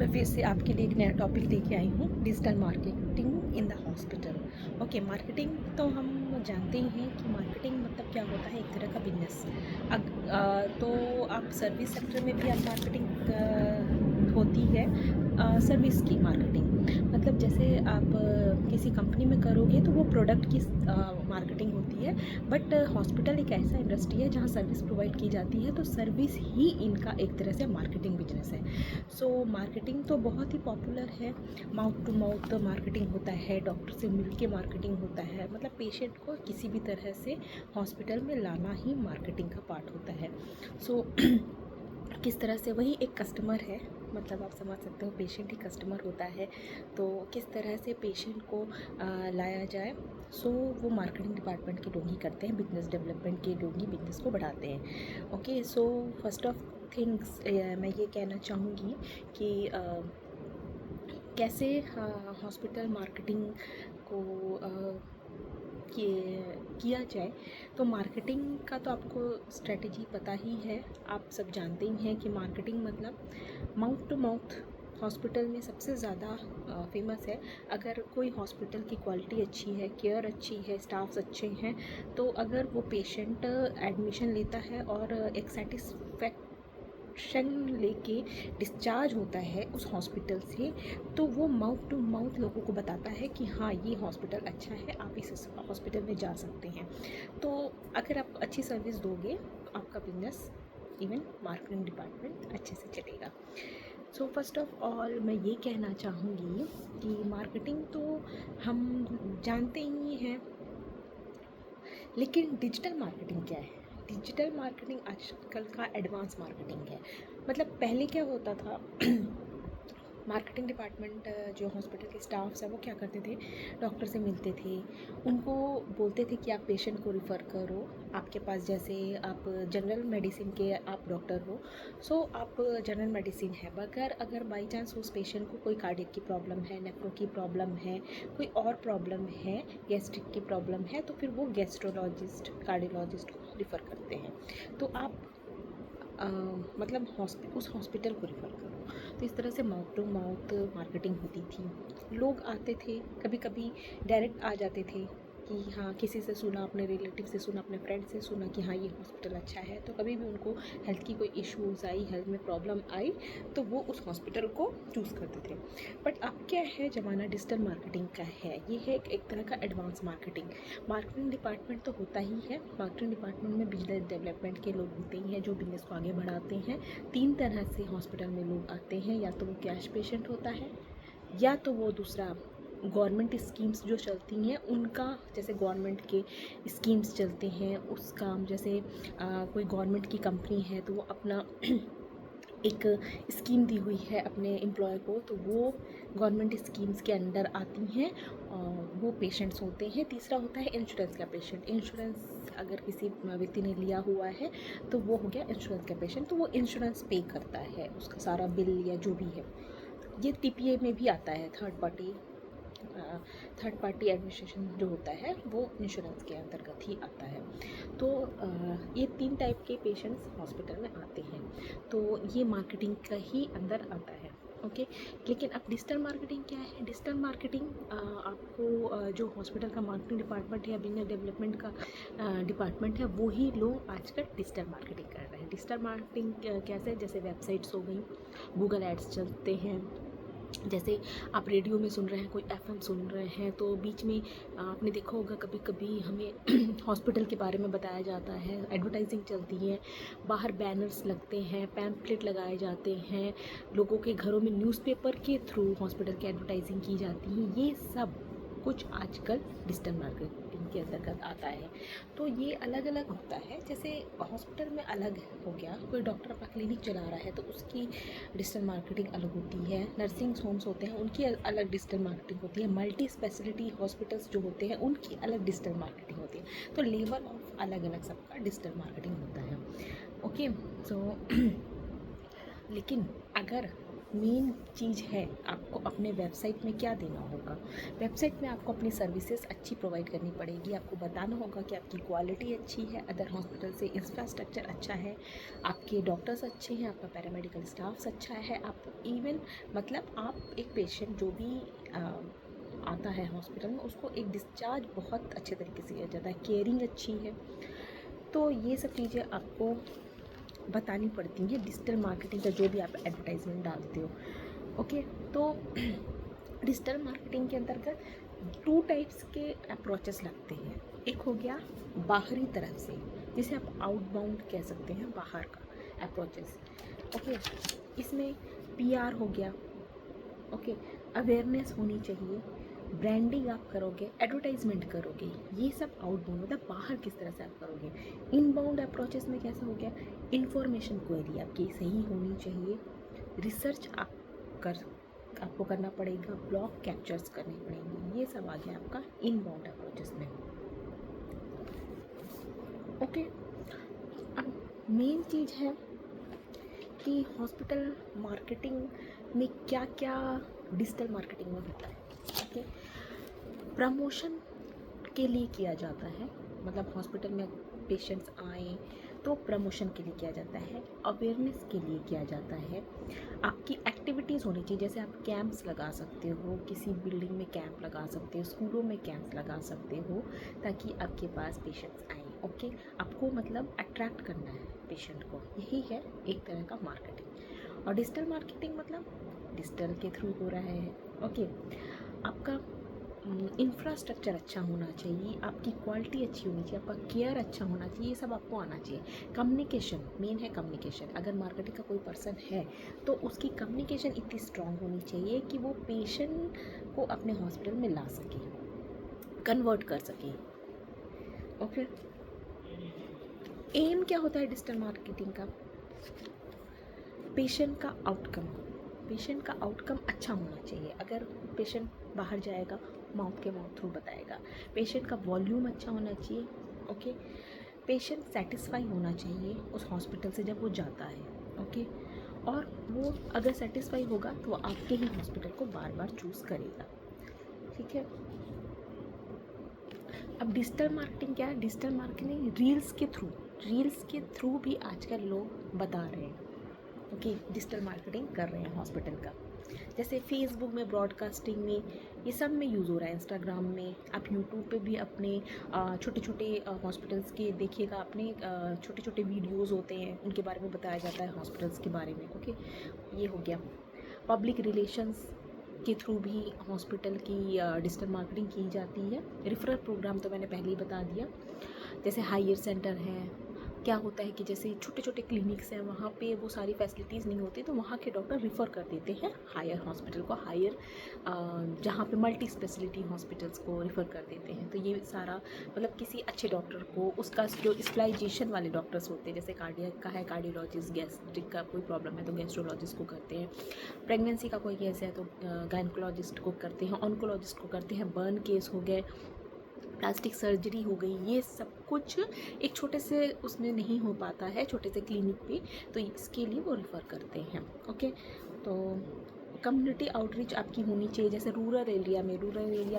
मैं फिर से आपके लिए एक नया टॉपिक लेके आई हूँ, digital marketing in the hospital. Okay, marketing तो हम जानते ही हैं कि मार्केटिंग मतलब क्या होता है, एक तरह का बिजनेस। तो आप सर्विस सेक्टर में भी आप मार्केटिंग होती है, सर्विस की मार्केटिंग। मतलब जैसे आप किसी कंपनी में करोगे तो वो प्रोडक्ट की मार्केटिंग होती है। बट हॉस्पिटल एक ऐसा इंडस्ट्री है जहाँ सर्विस प्रोवाइड की जाती है, तो सर्विस ही इनका एक तरह से मार्केटिंग बिजनेस है। सो मार्केटिंग तो बहुत ही पॉपुलर है। माउथ टू माउथ मार्केटिंग होता है, डॉक्टर से मिल के मार्केटिंग होता है, मतलब पेशेंट को किसी भी तरह से हॉस्पिटल में लाना ही मार्केटिंग का पार्ट होता है। सो किस तरह से वही एक कस्टमर है, मतलब आप समझ सकते हो पेशेंट ही कस्टमर होता है। तो किस तरह से पेशेंट को लाया जाए, सो वो मार्केटिंग डिपार्टमेंट के लोग ही करते हैं, बिजनेस डेवलपमेंट के लोग ही बिजनेस को बढ़ाते हैं। Okay, so first of things मैं ये कहना चाहूँगी कि कैसे हॉस्पिटल मार्केटिंग को किया जाए। तो मार्केटिंग का तो आपको स्ट्रेटजी पता ही है, आप सब जानते ही हैं कि मार्केटिंग मतलब माउथ टू माउथ हॉस्पिटल में सबसे ज़्यादा फेमस है। अगर कोई हॉस्पिटल की क्वालिटी अच्छी है, केयर अच्छी है, स्टाफ्स अच्छे हैं, तो अगर वो पेशेंट एडमिशन लेता है और एक सेटिस्फेक्शन लेके डिस्चार्ज होता है उस हॉस्पिटल से, तो वो माउथ टू माउथ लोगों को बताता है कि हाँ, ये हॉस्पिटल अच्छा है, आप इस हॉस्पिटल में जा सकते हैं। तो अगर आप अच्छी सर्विस दोगे, आपका बिजनेस इवन मार्केटिंग डिपार्टमेंट अच्छे से चलेगा। सो फर्स्ट ऑफ ऑल मैं ये कहना चाहूँगी कि मार्केटिंग तो हम जानते ही हैं, लेकिन डिजिटल मार्केटिंग क्या है? डिजिटल मार्केटिंग आजकल का एडवांस मार्केटिंग है। मतलब पहले क्या होता था, मार्केटिंग डिपार्टमेंट जो हॉस्पिटल के स्टाफ्स हैं वो क्या करते थे, डॉक्टर से मिलते थे, उनको बोलते थे कि आप पेशेंट को रिफ़र करो, आपके पास जैसे आप जनरल मेडिसिन के आप डॉक्टर हो, सो आप जनरल मेडिसिन है, मगर अगर बाई चांस उस पेशेंट को कोई कार्डियक की प्रॉब्लम है, नेफ्रो की प्रॉब्लम है, कोई और प्रॉब्लम है, गैस्ट्रिक की प्रॉब्लम है, तो फिर वो गैस्ट्रोलॉजिस्ट, कार्डियोलॉजिस्ट को रिफ़र करते हैं। तो आप मतलब उस हॉस्पिटल को रिफ़र करो। तो इस तरह से माउथ टू माउथ मार्केटिंग होती थी। लोग आते थे, कभी कभी डायरेक्ट आ जाते थे कि हाँ, किसी से सुना, अपने रिलेटिव से सुना, अपने फ्रेंड से सुना कि हाँ, ये हॉस्पिटल अच्छा है, तो कभी भी उनको हेल्थ की कोई इश्यूज़ आई, हेल्थ में प्रॉब्लम आई, तो वो उस हॉस्पिटल को चूज़ करते थे। बट अब क्या है, ज़माना डिजिटल मार्केटिंग का है, ये है एक तरह का एडवांस मार्केटिंग। मार्केटिंग डिपार्टमेंट तो होता ही है, मार्केटिंग डिपार्टमेंट में बिजनेस डेवलपमेंट के लोग होते ही हैं जो बिजनेस को आगे बढ़ाते हैं। 3 तरह से हॉस्पिटल में लोग आते हैं, या तो वो कैश पेशेंट होता है, या तो वो दूसरा गवर्नमेंट स्कीम्स जो चलती हैं उनका, जैसे गवर्नमेंट के स्कीम्स चलते हैं उस काम, जैसे कोई गवर्नमेंट की कंपनी है तो वो अपना एक स्कीम दी हुई है अपने एम्प्लॉय को, तो वो गवर्नमेंट स्कीम्स के अंडर आती हैं, और वो पेशेंट्स होते हैं। तीसरा होता है इंश्योरेंस का पेशेंट। इंश्योरेंस अगर किसी व्यक्ति ने लिया हुआ है तो वो हो गया इंश्योरेंस का पेशेंट, तो वो इंश्योरेंस पे करता है, उसका सारा बिल या जो भी है। ये टीपीए में भी आता है, थर्ड पार्टी एडमिनिस्ट्रेशन जो होता है वो इंश्योरेंस के अंतर्गत ही आता है। तो ये 3 टाइप के पेशेंट्स हॉस्पिटल में आते हैं, तो ये मार्केटिंग का ही अंदर आता है। ओके, लेकिन अब डिजिटल मार्केटिंग क्या है? डिजिटल मार्केटिंग आपको जो हॉस्पिटल का मार्केटिंग डिपार्टमेंट है या बिजनेस डेवलपमेंट का डिपार्टमेंट है, वो ही लोग आजकल डिजिटल मार्केटिंग कर रहे हैं। डिजिटल मार्केटिंग कैसे? जैसे वेबसाइट्स हो गई, गूगल एड्स चलते हैं, जैसे आप रेडियो में सुन रहे हैं, कोई एफएम सुन रहे हैं, तो बीच में आपने देखा होगा कभी कभी हमें हॉस्पिटल के बारे में बताया जाता है, एडवर्टाइजिंग चलती है, बाहर बैनर्स लगते हैं, पैम्पलेट लगाए जाते हैं, लोगों के घरों में न्यूज़पेपर के थ्रू हॉस्पिटल की एडवर्टाइजिंग की जाती है। ये सब कुछ आजकल डिजिटल मार्केटिंग के अंतर्गत आता है। तो ये अलग अलग होता है, जैसे हॉस्पिटल में अलग हो गया, कोई डॉक्टर अपना क्लिनिक चला रहा है तो उसकी डिजिटल मार्केटिंग अलग होती है। नर्सिंग होम्स होते हैं, उनकी अलग डिजिटल मार्केटिंग होती है। मल्टी स्पेशलिटी हॉस्पिटल्स जो होते हैं उनकी अलग डिजिटल मार्केटिंग होती है। तो लेवल ऑफ अलग अलग सबका डिजिटल मार्केटिंग होता है। ओके, सो लेकिन अगर मेन चीज़ है आपको अपने वेबसाइट में क्या देना होगा। वेबसाइट में आपको अपनी सर्विसेज अच्छी प्रोवाइड करनी पड़ेगी। आपको बताना होगा कि आपकी क्वालिटी अच्छी है, अदर हॉस्पिटल से इंफ्रास्ट्रक्चर अच्छा है, आपके डॉक्टर्स अच्छे हैं, आपका पैरामेडिकल स्टाफ्स अच्छा है। आप इवन मतलब आप एक पेशेंट जो भी आता है हॉस्पिटल में, उसको एक डिस्चार्ज बहुत अच्छे तरीके से किया जाता है, केयरिंग अच्छी है। तो ये सब चीज़ें आपको बतानी पड़ती हैं डिजिटल मार्केटिंग का जो भी आप एडवर्टाइजमेंट डालते हो। ओके, तो डिजिटल मार्केटिंग के अंतर्गत 2 टाइप्स के अप्रोचेस लगते हैं। एक हो गया बाहरी तरफ से, जिसे आप आउटबाउंड कह सकते हैं, बाहर का अप्रोचेस। ओके, इसमें पीआर हो गया। ओके, अवेयरनेस होनी चाहिए, ब्रांडिंग आप करोगे, एडवर्टाइजमेंट करोगे, ये सब आउटबाउंड मतलब बाहर किस तरह से आप करोगे। इनबाउंड अप्रोचेस में कैसा हो गया, इन्फॉर्मेशन क्वेरी आपकी सही होनी चाहिए, रिसर्च आपको करना पड़ेगा, ब्लॉग कैप्चर्स करने पड़ेंगे, ये सब आ गया आपका इनबाउंड अप्रोचेस में। ओके, अब मेन चीज़ है कि हॉस्पिटल मार्केटिंग में क्या क्या डिजिटल मार्केटिंग में होता है। ओके, प्रमोशन के लिए किया जाता है, मतलब हॉस्पिटल में पेशेंट्स आए तो प्रमोशन के लिए किया जाता है, अवेयरनेस के लिए किया जाता है, आपकी एक्टिविटीज़ होनी चाहिए। जैसे आप कैंप्स लगा सकते हो, किसी बिल्डिंग में कैंप लगा सकते हो, स्कूलों में कैंप्स लगा सकते हो, ताकि आपके पास पेशेंट्स आएँ। ओके, आपको मतलब अट्रैक्ट करना है पेशेंट को, यही है एक तरह का मार्केटिंग। और डिजिटल मार्केटिंग मतलब डिजिटल के थ्रू हो रहा है। ओके, आपका इंफ्रास्ट्रक्चर अच्छा होना चाहिए, आपकी क्वालिटी अच्छी होनी चाहिए, आपका केयर अच्छा होना चाहिए, ये सब आपको आना चाहिए। कम्युनिकेशन मेन है, कम्युनिकेशन। अगर मार्केटिंग का कोई पर्सन है तो उसकी कम्युनिकेशन इतनी स्ट्रांग होनी चाहिए कि वो पेशेंट को अपने हॉस्पिटल में ला सके, कन्वर्ट कर सके। ओके, एम क्या होता है डिजिटल मार्केटिंग का, पेशेंट का आउटकम। पेशेंट का आउटकम अच्छा होना चाहिए। अगर पेशेंट बाहर जाएगा, माउथ के माउथ थ्रू बताएगा। पेशेंट का वॉल्यूम अच्छा होना चाहिए। ओके, पेशेंट सेटिस्फाई होना चाहिए उस हॉस्पिटल से जब वो जाता है। ओके, और वो अगर सेटिस्फाई होगा तो आपके ही हॉस्पिटल को बार बार चूज़ करेगा। ठीक है, अब डिजिटल मार्केटिंग क्या है, डिजिटल मार्केटिंग रील्स के थ्रू भी आजकल लोग बता रहे हैं। ओके, डिजिटल मार्केटिंग कर रहे हैं हॉस्पिटल का। जैसे फेसबुक में, ब्रॉडकास्टिंग में, ये सब में यूज़ हो रहा है, इंस्टाग्राम में। आप यूट्यूब पे भी अपने छोटे छोटे हॉस्पिटल्स के देखिएगा, अपने छोटे छोटे वीडियोस होते हैं, उनके बारे में बताया जाता है हॉस्पिटल्स के बारे में। ओके, ये हो गया। पब्लिक रिलेशंस के थ्रू भी हॉस्पिटल की डिजिटल मार्केटिंग की जाती है। रेफरल प्रोग्राम तो मैंने पहले ही बता दिया। जैसे हायर सेंटर है, क्या होता है कि जैसे छोटे छोटे क्लिनिक्स हैं, वहाँ पे वो सारी फैसिलिटीज़ नहीं होती, तो वहाँ के डॉक्टर रिफ़र कर देते हैं हायर हॉस्पिटल को, हायर जहाँ पे मल्टी स्पेशलिटी हॉस्पिटल्स को रिफ़र कर देते हैं। तो ये सारा मतलब किसी अच्छे डॉक्टर को, उसका जो स्पेशलाइजेशन वाले डॉक्टर्स होते हैं, जैसे कार्डियक का है कार्डियोलॉजिस्ट, गैस्ट्रिक का कोई प्रॉब्लम है तो गैस्ट्रोलॉजिस्ट को करते हैं, प्रेगनेंसी का कोई केस है तो गायनकोलॉजिस्ट को करते हैं, ऑन्कोलॉजिस्ट को करते हैं, बर्न केस हो गए, प्लास्टिक सर्जरी हो गई, ये सब कुछ एक छोटे से उसमें नहीं हो पाता है, छोटे से क्लिनिक पे, तो इसके लिए वो रेफ़र करते हैं। ओके, तो कम्युनिटी आउटरीच आपकी होनी चाहिए। जैसे रूरल एरिया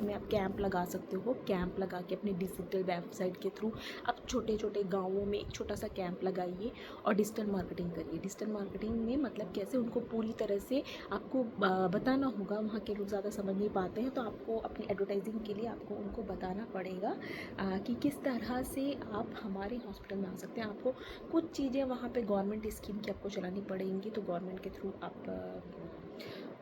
में आप कैंप लगा सकते हो, कैंप लगा के अपनी डिजिटल वेबसाइट के थ्रू आप छोटे छोटे गाँवों में एक छोटा सा कैंप लगाइए और डिजिटल मार्केटिंग करिए। डिजिटल मार्केटिंग में मतलब कैसे उनको पूरी तरह से आपको बताना होगा, वहाँ के लोग ज़्यादा समझ नहीं पाते हैं, तो आपको अपनी एडवर्टाइजिंग के लिए आपको उनको बताना पड़ेगा कि किस तरह से आप हमारे हॉस्पिटल में आ सकते हैं। आपको कुछ चीज़ें वहाँ पे गवर्नमेंट स्कीम की आपको चलानी पड़ेंगी, तो गवर्नमेंट के थ्रू आप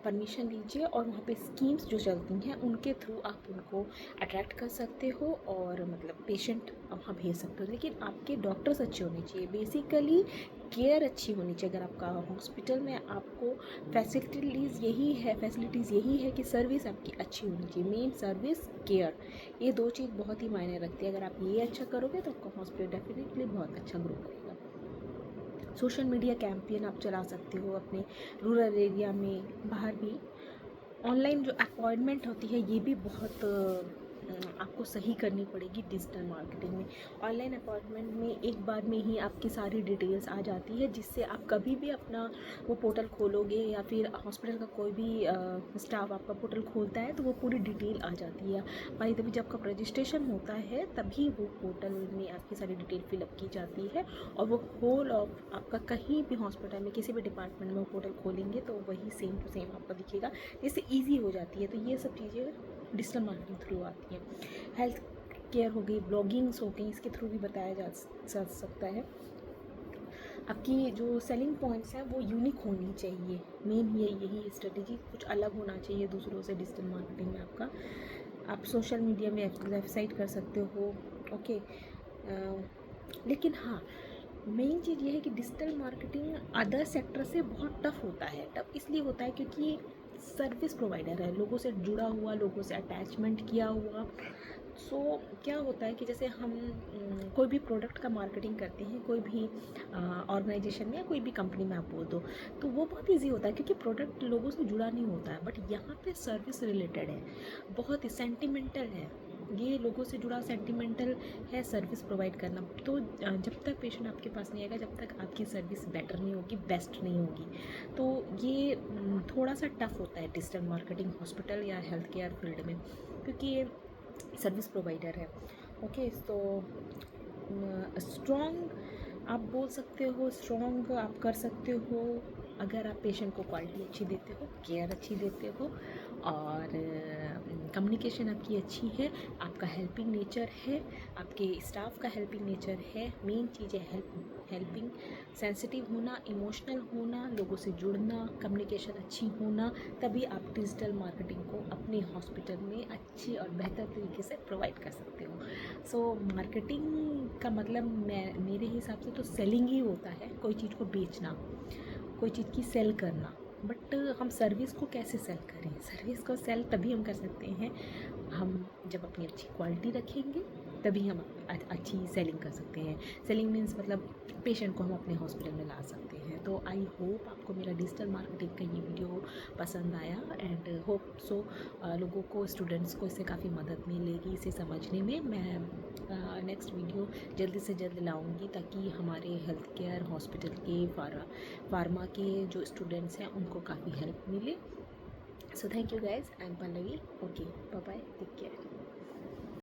परमिशन लीजिए और वहाँ पे स्कीम्स जो चलती हैं उनके थ्रू आप उनको अट्रैक्ट कर सकते हो और मतलब पेशेंट वहाँ भेज सकते हो। लेकिन आपके डॉक्टर्स अच्छे होने चाहिए, बेसिकली केयर अच्छी होनी चाहिए। अगर आपका हॉस्पिटल में आपको फैसिलिटीज़ यही है कि सर्विस आपकी अच्छी होनी चाहिए। मेन सर्विस, केयर, ये 2 चीज़ बहुत ही मायने रखती है। अगर आप ये अच्छा करोगे तो आपका हॉस्पिटल डेफिनेटली बहुत अच्छा ग्रो करेगा। सोशल मीडिया कैंपेन आप चला सकते हो अपने रूरल एरिया में, बाहर भी। ऑनलाइन जो अपॉइंटमेंट होती है ये भी बहुत आपको सही करनी पड़ेगी डिजिटल मार्केटिंग में। ऑनलाइन अपॉइंटमेंट में एक बार में ही आपकी सारी डिटेल्स आ जाती है, जिससे आप कभी भी अपना वो पोर्टल खोलोगे या फिर हॉस्पिटल का कोई भी स्टाफ आपका पोर्टल खोलता है तो वो पूरी डिटेल आ जाती है। भाई तभी जब आपका रजिस्ट्रेशन होता है तभी वो पोर्टल में आपकी सारी डिटेल फिलअप की जाती है, और वो होल ऑफ आपका कहीं भी हॉस्पिटल में किसी भी डिपार्टमेंट में वो पोर्टल खोलेंगे तो वही सेम टू सेम आपको दिखेगा, जिससे ईजी हो जाती है। तो ये सब चीज़ें डिजिटल मार्केटिंग थ्रू आती हैं। हेल्थ केयर हो गई, ब्लॉगिंग्स हो गई, इसके थ्रू भी बताया जा सकता है। आपकी जो सेलिंग पॉइंट्स हैं वो यूनिक होनी चाहिए, मेन यही स्ट्रेटेजी कुछ अलग होना चाहिए दूसरों से डिजिटल मार्केटिंग में आपका। आप सोशल मीडिया में वेबसाइट कर सकते हो, ओके। लेकिन हाँ, मेन चीज़ ये है कि डिजिटल मार्केटिंग अदर सेक्टर से बहुत टफ़ होता है। टफ़ इसलिए होता है क्योंकि सर्विस प्रोवाइडर है, लोगों से जुड़ा हुआ, लोगों से अटैचमेंट किया हुआ। सो क्या होता है कि जैसे हम कोई भी प्रोडक्ट का मार्केटिंग करते हैं, कोई भी ऑर्गेनाइजेशन में या कोई भी कंपनी में आप बोल दो, तो वो बहुत ईजी होता है क्योंकि प्रोडक्ट लोगों से जुड़ा नहीं होता है। बट यहाँ पे सर्विस रिलेटेड है, बहुत ही सेंटिमेंटल है, ये लोगों से जुड़ा सेंटिमेंटल है सर्विस प्रोवाइड करना। तो जब तक पेशेंट आपके पास नहीं आएगा, जब तक आपकी सर्विस बेटर नहीं होगी, बेस्ट नहीं होगी, तो ये थोड़ा सा टफ होता है डिजिटल मार्केटिंग हॉस्पिटल या हेल्थ केयर फील्ड में, क्योंकि ये सर्विस प्रोवाइडर है। ओके, तो स्ट्रॉन्ग आप बोल सकते हो, स्ट्रॉन्ग आप कर सकते हो अगर आप पेशेंट को क्वालिटी अच्छी देते हो, केयर अच्छी देते हो, और कम्युनिकेशन आपकी अच्छी है, आपका हेल्पिंग नेचर है, आपके स्टाफ का हेल्पिंग नेचर है। मेन चीज़ है हेल्पिंग, सेंसिटिव होना, इमोशनल होना, लोगों से जुड़ना, कम्युनिकेशन अच्छी होना, तभी आप डिजिटल मार्केटिंग को अपने हॉस्पिटल में अच्छी और बेहतर तरीके से प्रोवाइड कर सकते हो। सो मार्केटिंग का मतलब मेरे हिसाब से तो सेलिंग ही होता है, कोई चीज़ को बेचना, कोई चीज़ की सेल करना। बट हम सर्विस को कैसे सेल करें? सर्विस को सेल तभी हम कर सकते हैं हम जब अपनी अच्छी क्वालिटी रखेंगे, तभी हम अच्छी सेलिंग कर सकते हैं। सेलिंग मीन्स मतलब पेशेंट को हम अपने हॉस्पिटल में ला सकते हैं। तो आई होप आपको मेरा डिजिटल मार्केटिंग का ये वीडियो पसंद आया, एंड होप सो लोगों को, स्टूडेंट्स को इससे काफ़ी मदद मिलेगी इसे समझने में। मैं नेक्स्ट वीडियो जल्दी से जल्द लाऊंगी ताकि हमारे हेल्थ केयर हॉस्पिटल के फार्मा के जो स्टूडेंट्स हैं उनको काफ़ी हेल्प मिले। So thank you guys, I am Pallavi. Okay, bye bye, take care.